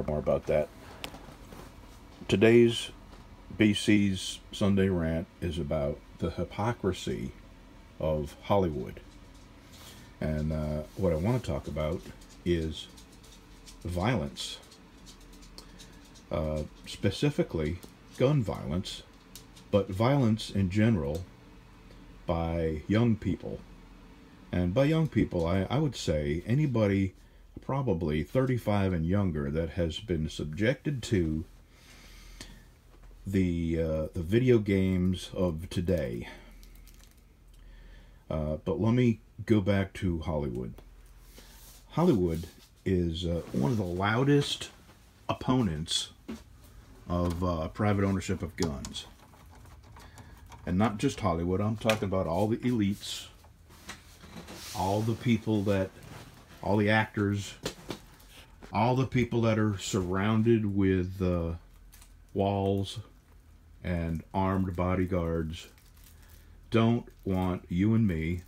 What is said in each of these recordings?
more about that. Today's BC's Sunday rant is about the hypocrisy of Hollywood. And what I want to talk about is violence. Specifically, gun violence, but violence in general by young people. And by young people, I would say anybody probably 35 and younger that has been subjected to the video games of today. But let me go back to Hollywood. Hollywood is one of the loudest opponents of private ownership of guns. And not just Hollywood, I'm talking about all the elites, all the people that, all the actors, all the people that are surrounded with walls and armed bodyguards don't want you and me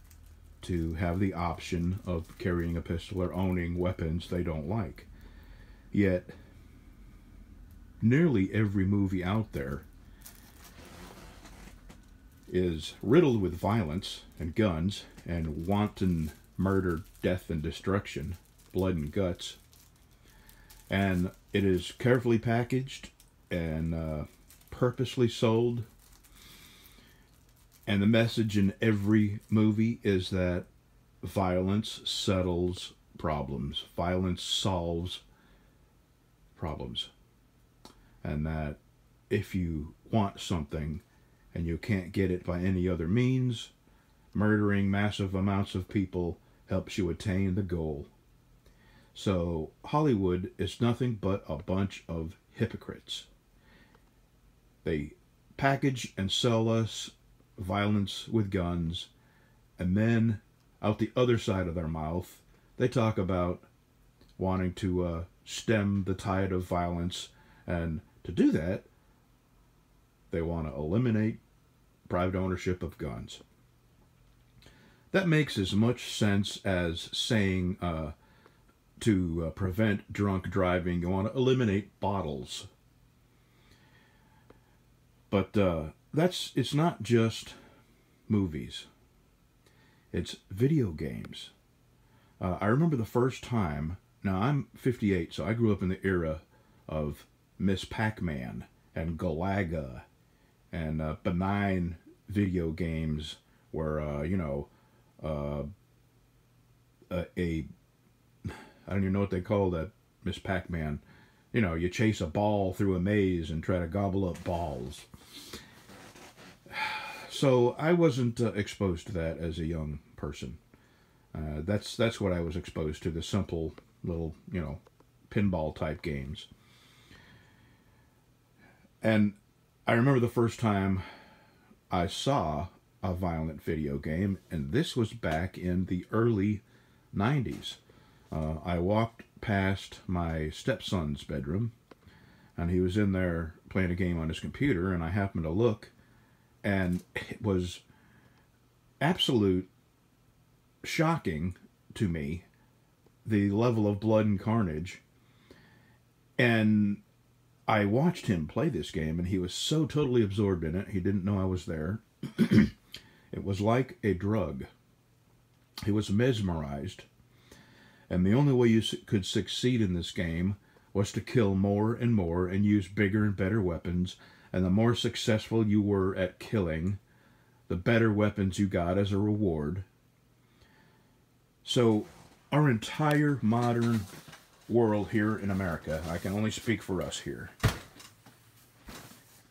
to have the option of carrying a pistol or owning weapons they don't like. Yet, nearly every movie out there is riddled with violence and guns and wanton murder, death, and destruction, blood and guts. And it is carefully packaged and purposely sold. And the message in every movie is that violence settles problems. Violence solves problems. And that if you want something and you can't get it by any other means, murdering massive amounts of people helps you attain the goal. So Hollywood is nothing but a bunch of hypocrites. They package and sell us violence with guns, and then out the other side of their mouth they talk about wanting to stem the tide of violence, and to do that they want to eliminate private ownership of guns. That makes as much sense as saying to prevent drunk driving you want to eliminate bottles. But it's not just movies. It's video games. I remember the first time, now I'm 58, so I grew up in the era of Miss Pac-Man and Galaga and benign video games where, I don't even know what they call that Miss Pac-Man. You chase a ball through a maze and try to gobble up balls. So I wasn't exposed to that as a young person. That's what I was exposed to, the simple little, pinball type games. And I remember the first time I saw a violent video game, and this was back in the early 90s. I walked past my stepson's bedroom, and he was in there playing a game on his computer, and I happened to look, and it was absolute shocking to me, the level of blood and carnage. And I watched him play this game, and he was so totally absorbed in it, he didn't know I was there. It was like a drug. He was mesmerized. And the only way you could succeed in this game was to kill more and more and use bigger and better weapons. And the more successful you were at killing, the better weapons you got as a reward. So our entire modern world here in America, I can only speak for us here,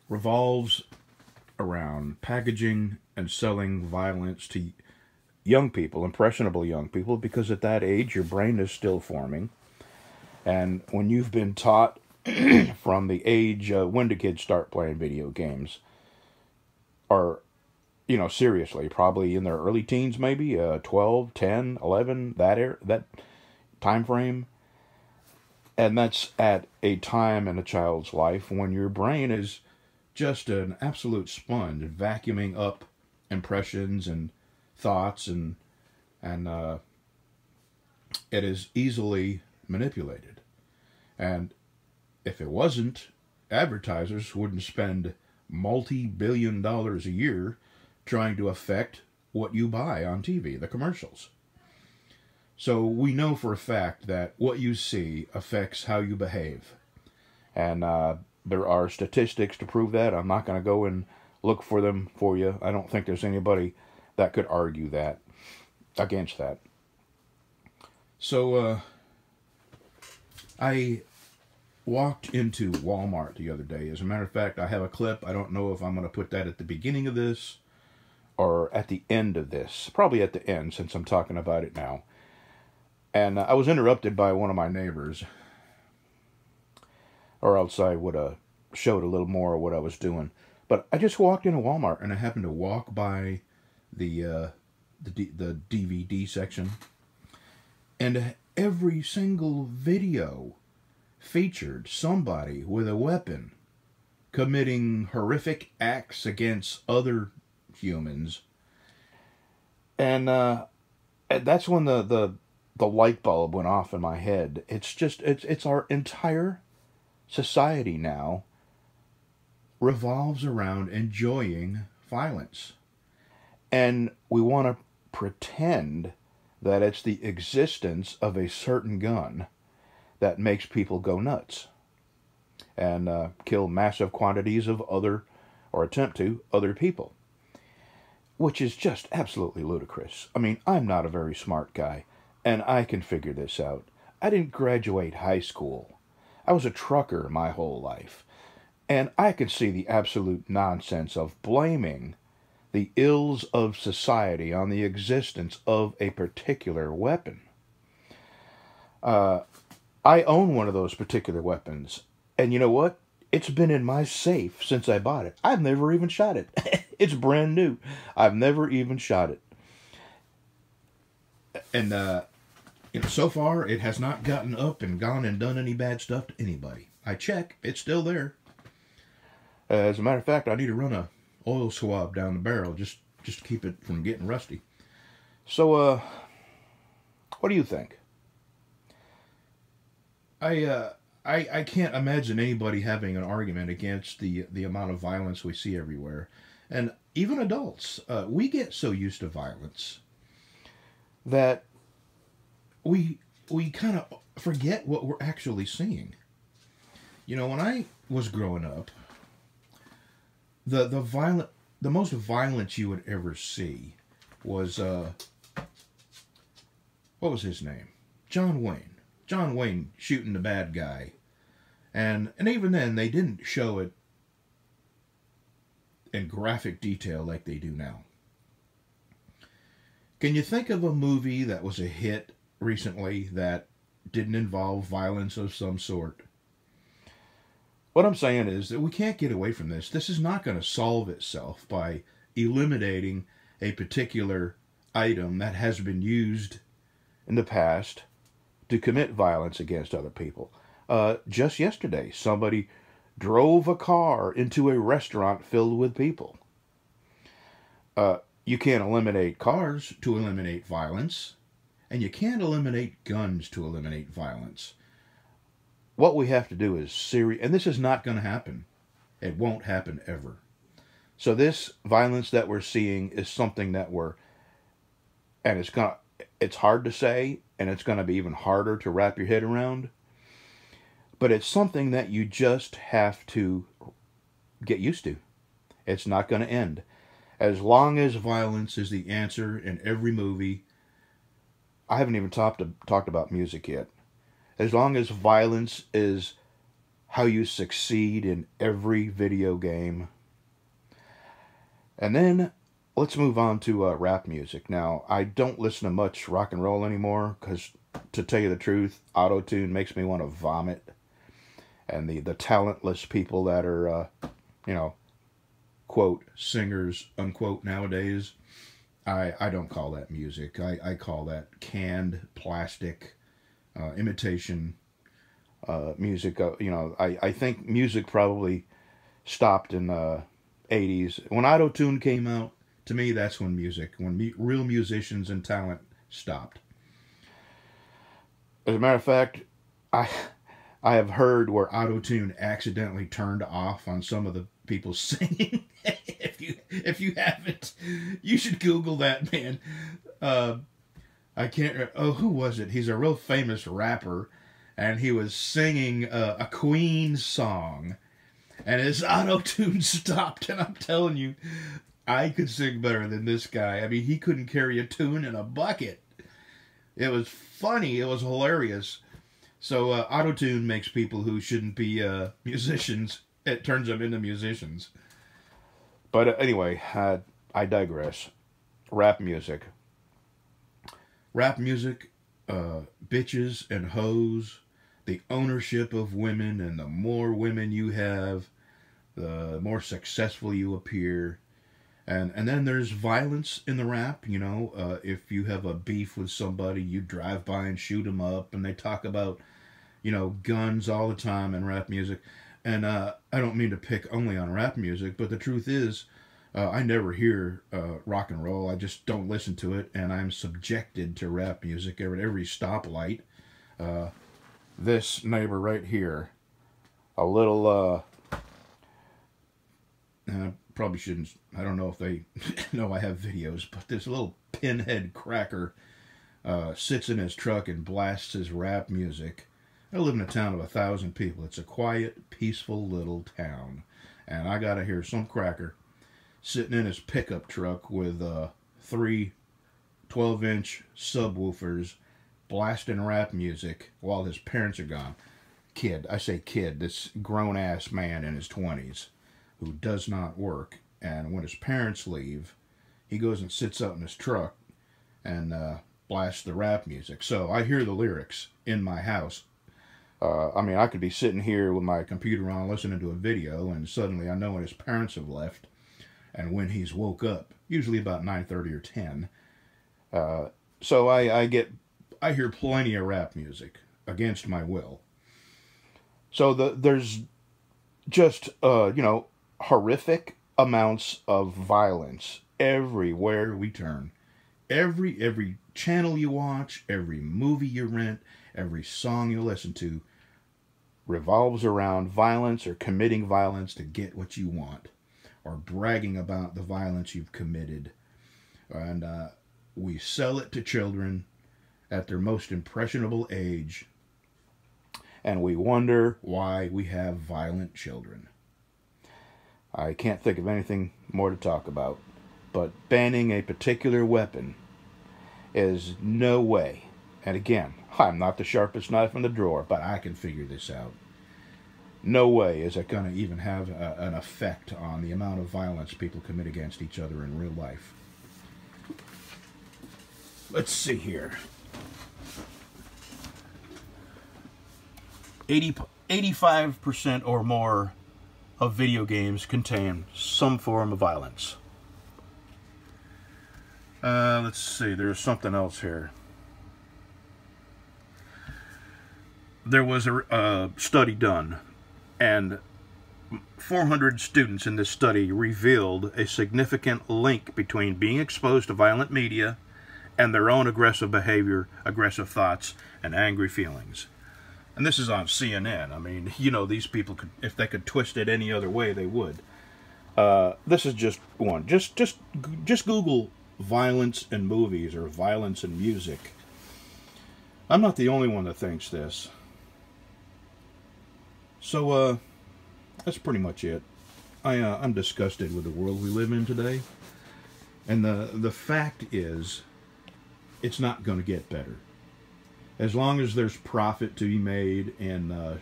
revolves around packaging and selling violence to young people, impressionable young people, because at that age your brain is still forming. And when you've been taught from the age, when do kids start playing video games? Or, seriously, probably in their early teens, maybe 12, 10, 11, that time frame. And that's at a time in a child's life when your brain is just an absolute sponge, vacuuming up impressions and thoughts, and it is easily manipulated. And If it wasn't, advertisers wouldn't spend multi-billion dollars a year trying to affect what you buy on TV, the commercials. So we know for a fact that what you see affects how you behave. And there are statistics to prove that. I'm not going to go and look for them for you. I don't think there's anybody that could argue that against that. So I walked into Walmart the other day. As a matter of fact, I have a clip. I don't know if I'm going to put that at the beginning of this or at the end of this. Probably at the end, since I'm talking about it now. And I was interrupted by one of my neighbors, or else I would have showed a little more of what I was doing. But I just walked into Walmart, and I happened to walk by the DVD section, and every single video featured somebody with a weapon committing horrific acts against other humans. And that's when the light bulb went off in my head. It's our entire society now revolves around enjoying violence. And we want to pretend that it's the existence of a certain gun that makes people go nuts and kill massive quantities of or attempt to, other people. Which is just absolutely ludicrous. I mean, I'm not a very smart guy, and I can figure this out. I didn't graduate high school. I was a trucker my whole life. And I can see the absolute nonsense of blaming the ills of society on the existence of a particular weapon. I own one of those particular weapons. And you know what? It's been in my safe since I bought it. I've never even shot it. It's brand new. I've never even shot it. And, so far, it has not gotten up and gone and done any bad stuff to anybody. I check. It's still there. As a matter of fact, I need to run a oil swab down the barrel just to keep it from getting rusty. So, what do you think? I can't imagine anybody having an argument against the amount of violence we see everywhere. And even adults, we get so used to violence that we kind of forget what we're actually seeing. You know, when I was growing up, the most violence you would ever see was what was his name? John Wayne. John Wayne shooting the bad guy. And even then, they didn't show it in graphic detail like they do now. Can you think of a movie that was a hit recently that didn't involve violence of some sort? What I'm saying is that we can't get away from this. This is not going to solve itself by eliminating a particular item that has been used in the past to commit violence against other people. Just yesterday, somebody drove a car into a restaurant filled with people. You can't eliminate cars to eliminate violence, and you can't eliminate guns to eliminate violence. What we have to do is serious, and this is not going to happen. It won't happen ever. So this violence that we're seeing is something that it's hard to say, and it's going to be even harder to wrap your head around. But it's something that you just have to get used to. It's not going to end. As long as violence is the answer in every movie, I haven't even talked about music yet. As long as violence is how you succeed in every video game. And then let's move on to rap music. Now, I don't listen to much rock and roll anymore because, to tell you the truth, auto-tune makes me want to vomit. And the talentless people that are, quote, singers, unquote, nowadays, I don't call that music. I call that canned plastic imitation music. I think music probably stopped in the 80s. When auto-tune came out, to me, that's when real musicians and talent stopped. As a matter of fact, I have heard where auto-tune accidentally turned off on some of the people singing. if you haven't, you should Google that, man. I can't. Oh, who was it? He's a real famous rapper, and he was singing a Queen song, and his auto-tune stopped. And I'm telling you, I could sing better than this guy. I mean, he couldn't carry a tune in a bucket. It was funny. It was hilarious. So auto-tune makes people who shouldn't be musicians, it turns them into musicians. But anyway, I digress. Rap music. Rap music, bitches and hoes, the ownership of women, and the more women you have, the more successful you appear. And then there's violence in the rap, you know. If you have a beef with somebody, you drive by and shoot them up, and they talk about, you know, guns all the time in rap music. And I don't mean to pick only on rap music, but the truth is, I never hear rock and roll. I just don't listen to it, and I'm subjected to rap music at every stoplight. This neighbor right here, a little, probably shouldn't, I don't know if they know I have videos, but this little pinhead cracker sits in his truck and blasts his rap music. I live in a town of 1,000 people. It's a quiet, peaceful little town. And I gotta hear some cracker sitting in his pickup truck with 3 12-inch subwoofers blasting rap music while his parents are gone. Kid, I say kid, this grown-ass man in his 20s who does not work. And when his parents leave, he goes and sits out in his truck and blasts the rap music. So I hear the lyrics in my house. I mean, I could be sitting here with my computer on listening to a video, and suddenly I know when his parents have left and when he's woke up, usually about 9:30 or 10. So I hear plenty of rap music against my will. So there's just, you know, horrific amounts of violence everywhere we turn. Every channel you watch, every movie you rent, every song you listen to revolves around violence or committing violence to get what you want, or bragging about the violence you've committed. And we sell it to children at their most impressionable age, and we wonder why we have violent children. I can't think of anything more to talk about, but banning a particular weapon is no way. And again, I'm not the sharpest knife in the drawer, but I can figure this out. No way is it going to even have an effect on the amount of violence people commit against each other in real life. Let's see here. 85% or more of video games contain some form of violence. Let's see, there's something else here. There was a study done, and 400 students in this study revealed a significant link between being exposed to violent media and their own aggressive behavior, aggressive thoughts, and angry feelings. And this is on CNN. I mean, you know, these people could, if they could twist it any other way, they would. This is just one. Just Google violence in movies or violence in music. I'm not the only one that thinks this. So, that's pretty much it. I'm disgusted with the world we live in today. And the fact is, it's not going to get better. As long as there's profit to be made in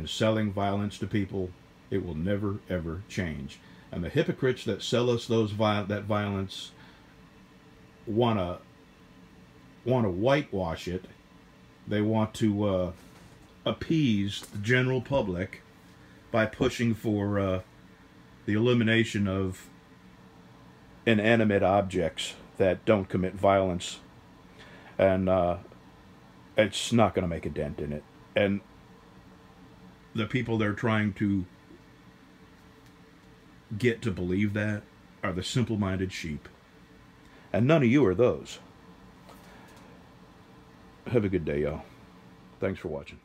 selling violence to people, it will never, ever change. And the hypocrites that sell us that violence want to whitewash it. They want to appease the general public by pushing for the elimination of inanimate objects that don't commit violence. And it's not going to make a dent in it. And the people they're trying to get to believe that are the simple-minded sheep. And none of you are those. Have a good day, y'all. Thanks for watching.